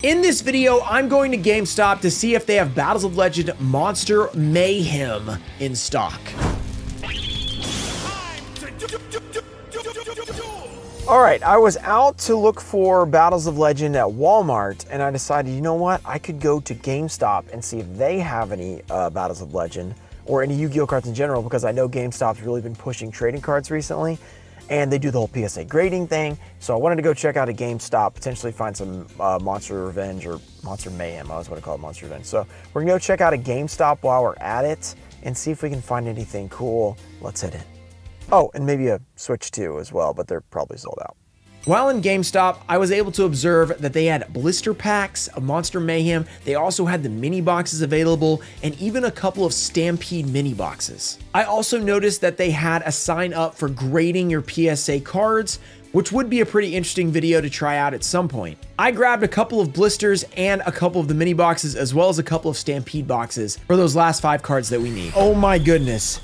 In this video, I'm going to GameStop to see if they have Battles of Legend Monster Mayhem in stock. Alright, I was out to look for Battles of Legend at Walmart, and I decided, you know what, I could go to GameStop and see if they have any Battles of Legend, or any Yu-Gi-Oh cards in general, because I know GameStop's really been pushing trading cards recently, and they do the whole PSA grading thing. So I wanted to go check out a GameStop, potentially find some Monster Revenge or Monster Mayhem. I always want to call it Monster Revenge. So we're gonna go check out a GameStop while we're at it and see if we can find anything cool. Let's hit it. Oh, and maybe a Switch 2 as well, but they're probably sold out. While in GameStop, I was able to observe that they had blister packs of Monster Mayhem. They also had the mini boxes available and even a couple of Stampede mini boxes. I also noticed that they had a sign up for grading your PSA cards, which would be a pretty interesting video to try out at some point. I grabbed a couple of blisters and a couple of the mini boxes, as well as a couple of Stampede boxes for those last 5 cards that we need. Oh my goodness.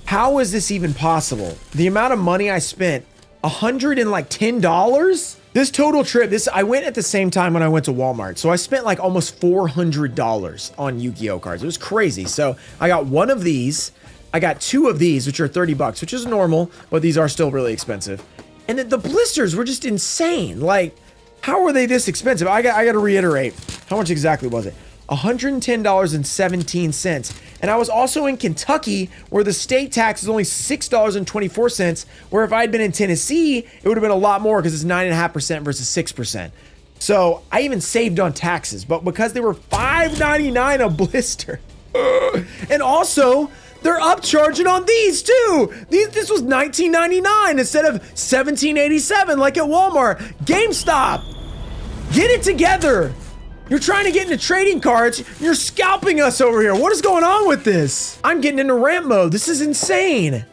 How is this even possible? The amount of money I spent, $110? This total trip, I went at the same time when I went to Walmart. So I spent like almost $400 on Yu-Gi-Oh cards. It was crazy. So I got one of these. I got 2 of these, which are 30 bucks, which is normal, but these are still really expensive. And then the blisters were just insane. Like, how were they this expensive? I got to reiterate, how much exactly was it? $110.17. And I was also in Kentucky, where the state tax is only $6.24, where if I had been in Tennessee, it would have been a lot more because it's 9.5% versus 6%. So I even saved on taxes, but because they were $5.99 a blister. And also, they're upcharging on these too. This was $19.99 instead of $17.87 like at Walmart. GameStop, get it together. You're trying to get into trading cards. You're scalping us over here. What is going on with this? I'm getting into rant mode. This is insane.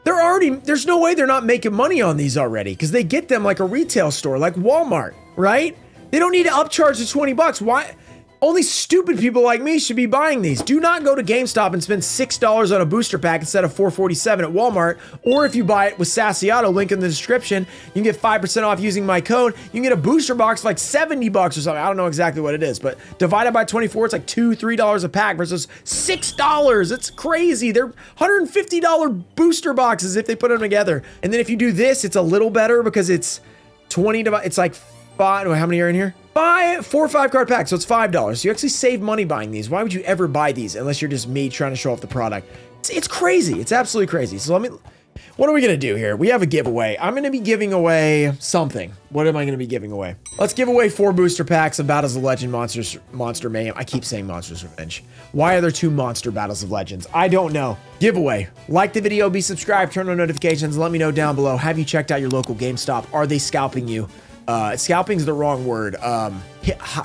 There's no way they're not making money on these already, because they get them like a retail store, like Walmart, right? They don't need to upcharge the 20 bucks. Why? Only stupid people like me should be buying these. Do not go to GameStop and spend $6 on a booster pack instead of $4.47 at Walmart. Or if you buy it with Sassyotto, link in the description, you can get 5% off using my code. You can get a booster box for like 70 bucks or something. I don't know exactly what it is, but divided by 24, it's like $3 a pack versus $6. It's crazy. They're $150 booster boxes if they put them together. And then if you do this, it's a little better because it's 20 to, it's like 5, how many are in here? 4 or 5 card packs, so it's $5. So you actually save money buying these. Why would you ever buy these unless you're just me trying to show off the product? It's crazy. It's absolutely crazy. So what are we gonna do here? We have a giveaway. I'm gonna be giving away something. What am I gonna be giving away? Let's give away 4 booster packs of Battles of Legend Monster Mayhem. I keep saying Monsters Revenge. Why are there 2 monster Battles of Legends? I don't know. Giveaway. Like the video, be subscribed, turn on notifications, let me know down below. Have you checked out your local GameStop? Are they scalping you? Scalping's the wrong word.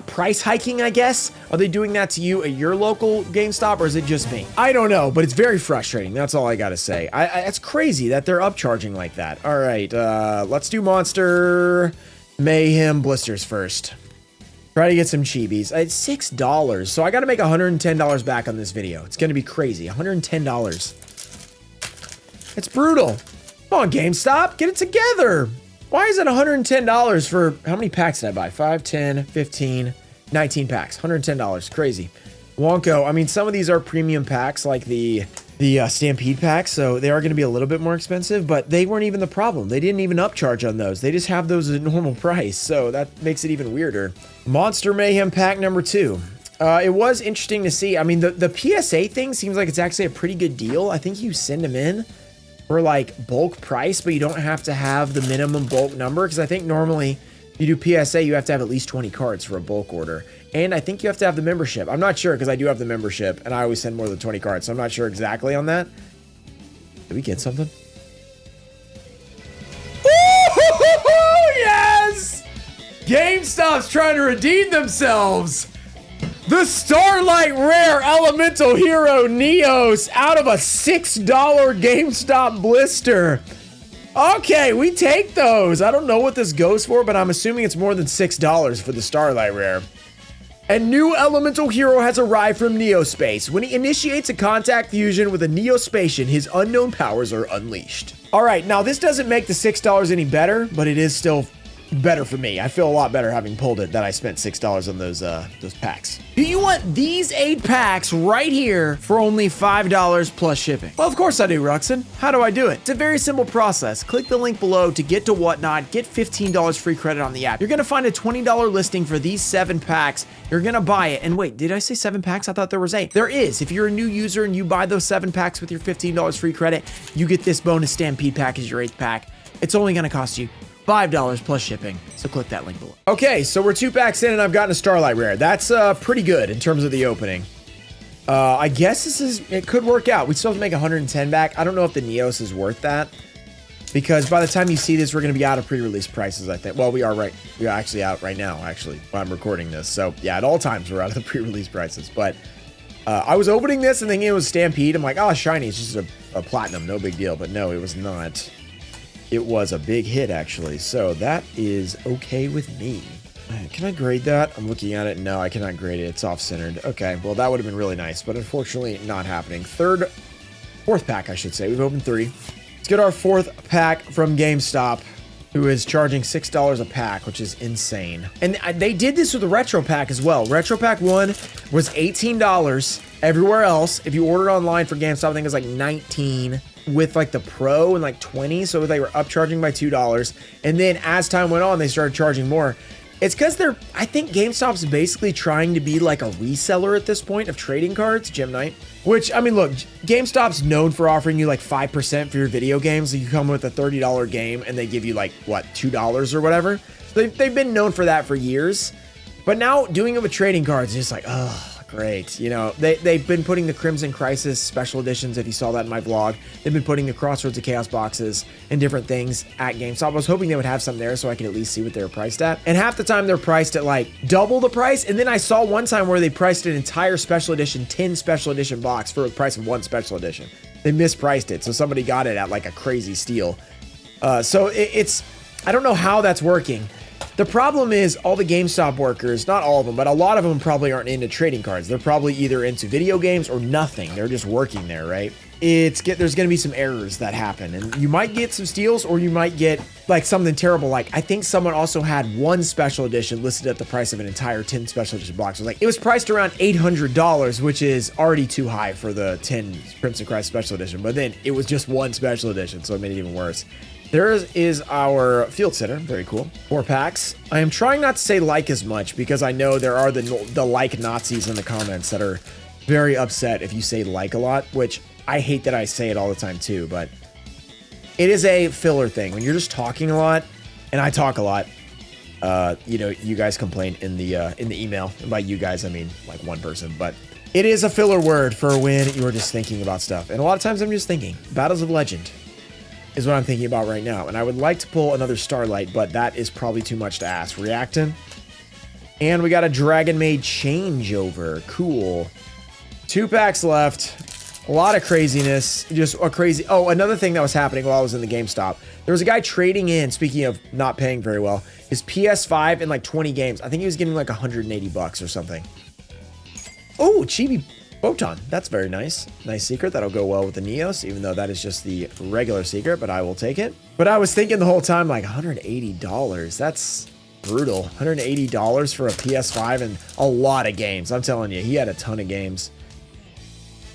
Price hiking, I guess? Are they doing that to you at your local GameStop, or is it just me? I don't know, but it's very frustrating. That's all I gotta say. It's crazy that they're upcharging like that. All right, let's do Monster Mayhem blisters first. Try to get some chibis. It's $6, so I gotta make $110 back on this video. It's gonna be crazy, $110. It's brutal. Come on, GameStop, get it together. Why is it $110 for, how many packs did I buy? 5, 10, 15, 19 packs. $110, crazy. Wonko, I mean, some of these are premium packs, like the Stampede packs, so they are going to be a little bit more expensive, but they weren't even the problem. They didn't even upcharge on those. They just have those at normal price, so that makes it even weirder. Monster Mayhem pack number 2. It was interesting to see. I mean, the PSA thing seems like it's actually a pretty good deal. I think you send them in for like bulk price, but you don't have to have the minimum bulk number, because I think normally you do PSA, you have to have at least 20 cards for a bulk order, and I think you have to have the membership. I'm not sure, because I do have the membership and I always send more than 20 cards, so I'm not sure exactly on that. Did we get something? Ooh, yes! GameStop's trying to redeem themselves. The Starlight Rare Elemental Hero Neos out of a $6 GameStop blister. Okay, we take those. I don't know what this goes for, but I'm assuming it's more than $6 for the Starlight Rare. A new elemental hero has arrived from Neospace. When he initiates a contact fusion with a Neospatian, his unknown powers are unleashed. All right, now this doesn't make the $6 any better, but it is still better for me. I feel a lot better having pulled it that I spent $6 on those packs. Do you want these 8 packs right here for only $5 plus shipping? Well, of course I do, Ruxin. How do I do it? It's a very simple process. Click the link below to get to Whatnot, get $15 free credit on the app. You're gonna find a $20 listing for these 7 packs. You're gonna buy it. And wait, did I say 7 packs? I thought there was 8. There is. If you're a new user and you buy those 7 packs with your $15 free credit, you get this bonus Stampede pack as your 8th pack. It's only gonna cost you $5 plus shipping. So click that link below. Okay, so we're 2 packs in and I've gotten a Starlight Rare. That's pretty good in terms of the opening. I guess it could work out. We still have to make 110 back. I don't know if the Neos is worth that, because by the time you see this, we're going to be out of pre-release prices, I think. Well, we are actually out right now, actually, while I'm recording this. So yeah, at all times we're out of the pre-release prices. But I was opening this and thinking it was Stampede. I'm like, oh, shiny, it's just a platinum, no big deal. But no, it was not. It was a big hit, actually. So that is okay with me. Can I grade that? I'm looking at it. No, I cannot grade it. It's off-centered. Okay, well, that would have been really nice, but unfortunately not happening. Fourth pack, I should say. We've opened 3. Let's get our 4th pack from GameStop, who is charging $6 a pack, which is insane. And they did this with the Retro Pack as well. Retro Pack 1 was $18. Everywhere else, if you ordered online for GameStop, I think it was like $19. With like the Pro and like 20, so they were upcharging by $2. And then as time went on, they started charging more. It's because I think GameStop's basically trying to be like a reseller at this point of trading cards, Gem Knight. Which, I mean, look, GameStop's known for offering you like 5% for your video games. So you come with a $30 game and they give you like, what, $2 or whatever. So they've been known for that for years. But now doing it with trading cards is just like, oh, great. You know, they've been putting the Crimson Crisis special editions, if you saw that in my vlog. They've been putting the Crossroads of Chaos boxes and different things at GameStop. I was hoping they would have some there so I could at least see what they were priced at. And half the time they're priced at like double the price. And then I saw one time where they priced an entire special edition, 10 special edition box for the price of 1 special edition. They mispriced it, so somebody got it at like a crazy steal. So I don't know how that's working. The problem is all the GameStop workers, not all of them, but a lot of them probably aren't into trading cards. They're probably either into video games or nothing. They're just working there, right? There's going to be some errors that happen, and you might get some steals or you might get like something terrible. Like I think someone also had 1 special edition listed at the price of an entire 10 special edition box. It was priced around $800, which is already too high for the 10 Crimson Christ special edition, but then it was just 1 special edition, so it made it even worse. There is our Field Center. Very cool. 4 packs. I am trying not to say like as much because I know there are the like Nazis in the comments that are very upset if you say like a lot, which I hate that I say it all the time too, but it is a filler thing. When you're just talking a lot, and I talk a lot, you know, you guys complain in the email. And by you guys, I mean like one person, but it is a filler word for when you are just thinking about stuff. And a lot of times I'm just thinking. Battles of Legend is what I'm thinking about right now. And I would like to pull another Starlight, but that is probably too much to ask. Reactin'. And we got a Dragon Maid changeover. Cool. 2 packs left. A lot of craziness. Just a crazy... Oh, another thing that was happening while I was in the GameStop. There was a guy trading in, speaking of not paying very well, his PS5 in like 20 games. I think he was getting like 180 bucks or something. Oh, Chibi Photon. That's very nice. Nice secret. That'll go well with the Neos, even though that is just the regular secret, but I will take it. But I was thinking the whole time, like, $180. That's brutal. $180 for a PS5 and a lot of games. I'm telling you, he had a ton of games.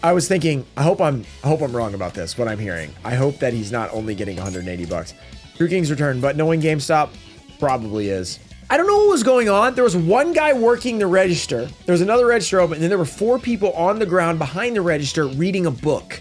I was thinking, I hope I'm wrong about this, what I'm hearing. I hope that he's not only getting 180 bucks. True King's Return, but knowing GameStop, probably is. I don't know what was going on. There was one guy working the register. There was another register open, and then there were 4 people on the ground behind the register reading a book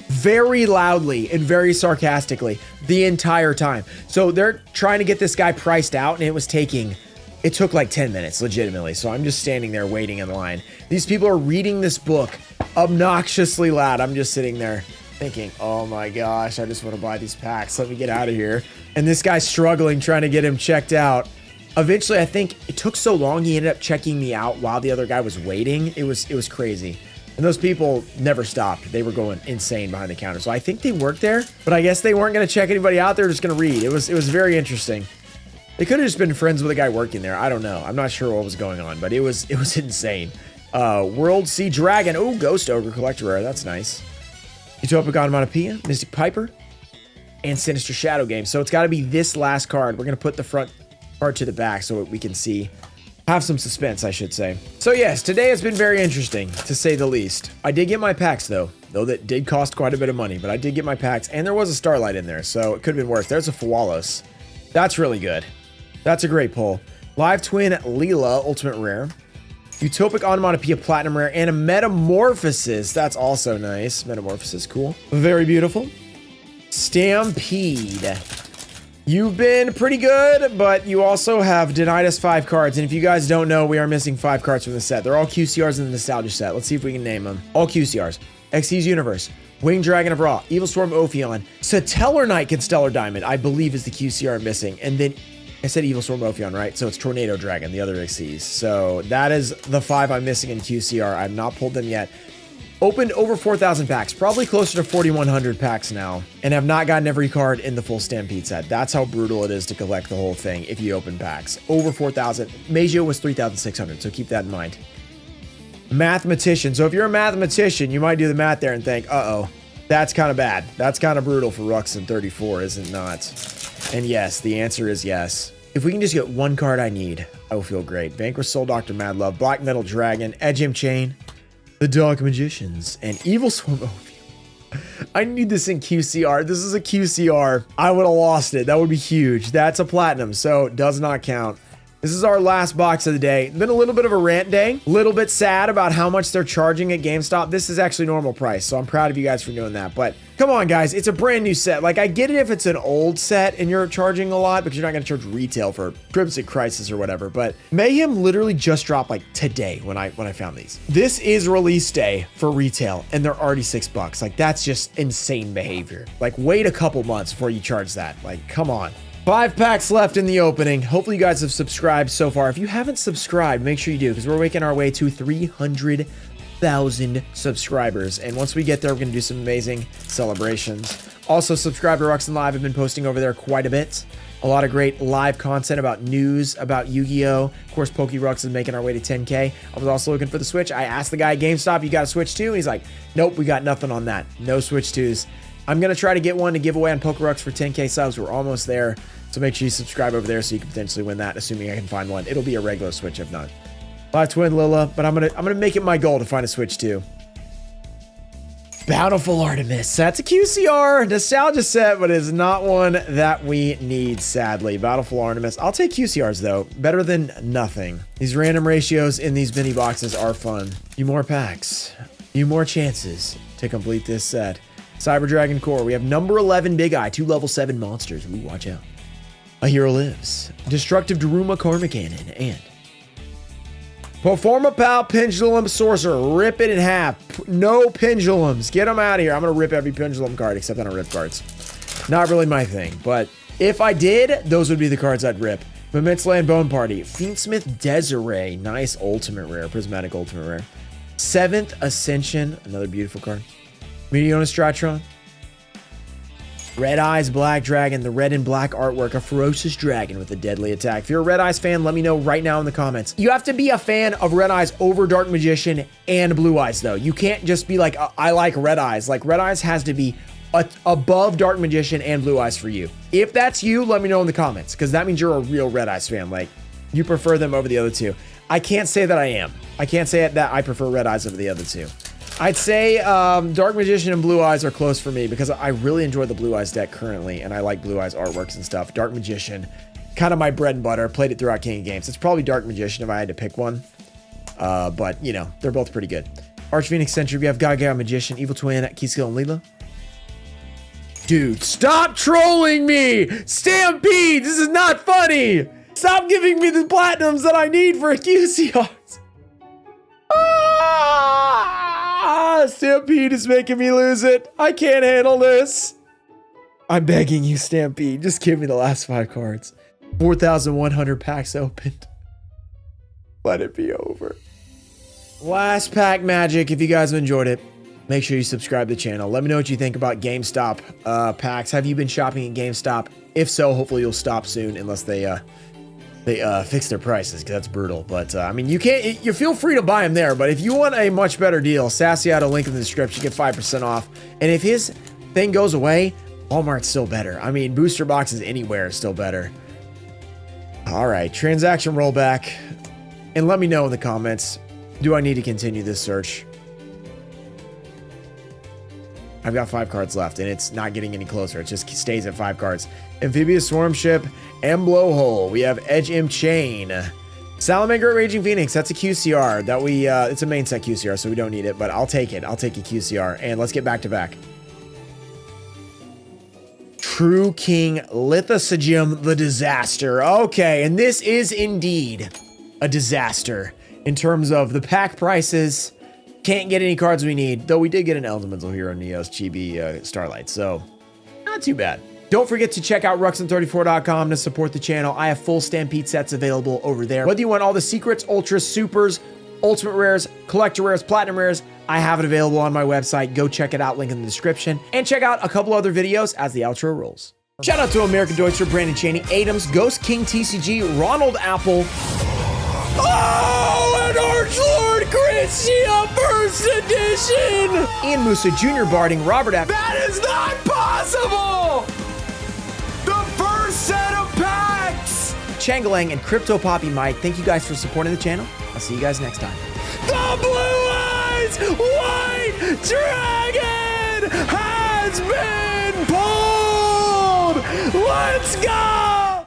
very loudly and very sarcastically the entire time. So they're trying to get this guy priced out, and it took like 10 minutes, legitimately. So I'm just standing there waiting in line. These people are reading this book obnoxiously loud. I'm just sitting there thinking, oh my gosh, I just want to buy these packs. Let me get out of here. And this guy's struggling, trying to get him checked out. Eventually, I think it took so long, he ended up checking me out while the other guy was waiting. It was crazy. And those people never stopped. They were going insane behind the counter. So I think they worked there, but I guess they weren't going to check anybody out. They were just going to read. It was very interesting. They could have just been friends with a guy working there. I don't know. I'm not sure what was going on, but it was insane. World Sea Dragon. Oh, Ghost Ogre Collector Rare. That's nice. Utopic Onomatopoeia, Mystic Piper, and Sinister Shadow Game. So it's got to be this last card. We're going to put the front card to the back so we can see. Have some suspense, I should say. So yes, today has been very interesting, to say the least. I did get my packs, though that did cost quite a bit of money, but I did get my packs, and there was a Starlight in there, so it could have been worse. There's a Fawalos. That's really good. That's a great pull. Live Twin Leela, Ultimate Rare. Utopic Onomatopoeia, Platinum Rare, and a Metamorphosis. That's also nice. Metamorphosis, cool. Very beautiful. Stampede. You've been pretty good, but you also have denied us 5 cards. And if you guys don't know, we are missing 5 cards from the set. They're all QCRs in the Nostalgia set. Let's see if we can name them. All QCRs. Xyz Universe. Winged Dragon of Ra. Evil Storm Ophion. Satellar Knight Constellar Diamond, I believe, is the QCR missing. And then I said Evil Storm Ophion, right? So it's Tornado Dragon, the other Xyz. So that is the 5 I'm missing in QCR. I've not pulled them yet. Opened over 4,000 packs, probably closer to 4,100 packs now, and have not gotten every card in the full Stampede set. That's how brutal it is to collect the whole thing if you open packs. Over 4,000. Meijio was 3,600, so keep that in mind. Mathematician. So if you're a mathematician, you might do the math there and think, uh-oh, that's kind of bad. That's kind of brutal for Ruxin 34, is it not? And yes, the answer is yes. If we can just get 1 card I need, I will feel great. Vanquish Soul Doctor Mad Love, Black Metal Dragon, Edge Imp Chain, the Dark Magicians, and Evil Swarm Ophion. I need this in QCR. This is a QCR. I would have lost it. That would be huge. That's a platinum, so it does not count. This is our last box of the day. Been a little bit of a rant day. A little bit sad about how much they're charging at GameStop. This is actually normal price, so I'm proud of you guys for doing that. But come on, guys. It's a brand new set. Like, I get it if it's an old set and you're charging a lot, because you're not going to charge retail for Crimson Crisis or whatever. But Mayhem literally just dropped, like, today when I found these. This is release day for retail, and they're already $6. Like, that's just insane behavior. Like, wait a couple months before you charge that. Like, come on. 5 packs left in the opening. Hopefully you guys have subscribed so far. If you haven't subscribed, make sure you do, because we're making our way to 300,000 subscribers. And once we get there, we're going to do some amazing celebrations. Also, subscribe to Ruxin Live. I've been posting over there quite a bit. A lot of great live content about news, about Yu-Gi-Oh! Of course, PokeRux is making our way to 10K. I was also looking for the Switch. I asked the guy at GameStop, you got a Switch too? And he's like, nope, we got nothing on that. No Switch 2s. I'm going to try to get one to give away on PokeRux for 10K subs. We're almost there. So make sure you subscribe over there so you can potentially win that, assuming I can find one. It'll be a regular Switch if not. Live Twin Lila, but I'm gonna make it my goal to find a Switch too. Bountiful Artemis. That's a QCR nostalgia set, but it's not one that we need, sadly. Bountiful Artemis. I'll take QCRs though. Better than nothing. These random ratios in these mini boxes are fun. Few more packs. Few more chances to complete this set. Cyber Dragon Core. We have number 11 Big Eye. 2 level 7 monsters. Ooh, watch out. A Hero Lives, Destructive Daruma Karma Cannon, and Performa Pal Pendulum Sorcerer. Rip it in half. No pendulums. Get them out of here. I'm going to rip every pendulum card except I don't rip cards. Not really my thing, but if I did, those would be the cards I'd rip. Immense Land Bone Party. Fiendsmith Desiree. Nice Ultimate Rare. Prismatic Ultimate Rare. 7th Ascension. Another beautiful card. Meteona Stratron. Red Eyes Black Dragon, the red and black artwork, a ferocious dragon with a deadly attack. If you're a Red Eyes fan, let me know right now in the comments. You have to be a fan of Red Eyes over Dark Magician and Blue Eyes, though. You can't just be like, I like Red Eyes. Like, Red Eyes has to be above Dark Magician and Blue Eyes for you. If that's you, let me know in the comments, because that means you're a real Red Eyes fan. Like, you prefer them over the other two. I can't say that I am. I can't say that I prefer Red Eyes over the other two. I'd say Dark Magician and Blue Eyes are close for me because I really enjoy the Blue Eyes deck currently, and I like Blue Eyes artworks and stuff. Dark Magician, kind of my bread and butter. Played it throughout King of Games. It's probably Dark Magician if I had to pick one, but, you know, they're both pretty good. Arch Phoenix Sentry, we have Gaga Magician, Evil Twin, Keyskill, and Leela. Dude, stop trolling me! Stampede, this is not funny! Stop giving me the platinums that I need for a QCR. Stampede is making me lose it. I can't handle this. I'm begging you, Stampede. Just give me the last 5 cards. 4,100 packs opened. Let it be over. Last pack magic. If you guys have enjoyed it, make sure you subscribe to the channel. Let me know what you think about GameStop packs. Have you been shopping at GameStop? If so, hopefully you'll stop soon unless they fix their prices, because that's brutal. But I mean, you feel free to buy them there, but if you want a much better deal, Sassyotto, link in the description, get 5% off. And if his thing goes away, Walmart's still better. I mean, booster boxes anywhere is still better. All right, transaction rollback. And let me know in the comments, do I need to continue this search? I've got 5 cards left, and it's not getting any closer. It just stays at 5 cards. Amphibious Swarm Ship and Blowhole. We have Edge Imp Chain. Salamander Raging Phoenix. That's a QCR. It's a main set QCR, so we don't need it, but I'll take it. I'll take a QCR. And let's get back to back. True King Lithosagium the Disaster. Okay, and this is indeed a disaster in terms of the pack prices. Can't get any cards we need, though we did get an Elemental Hero Neos Chibi Starlight, so not too bad. Don't forget to check out Ruxin34.com to support the channel. I have full Stampede sets available over there. Whether you want all the secrets, ultras, supers, ultimate rares, collector rares, platinum rares, I have it available on my website. Go check it out, link in the description. And check out a couple other videos as the outro rolls. Shout out to American Deutscher, Brandon Cheney, Adams, Ghost King TCG, Ronald Apple. Oh, an Archlord Christia First Edition! Ian Musa Jr. Barding, Robert F. That is not possible! The first set of packs! Changalang and Crypto Poppy Mike, thank you guys for supporting the channel. I'll see you guys next time. The Blue Eyes White Dragon!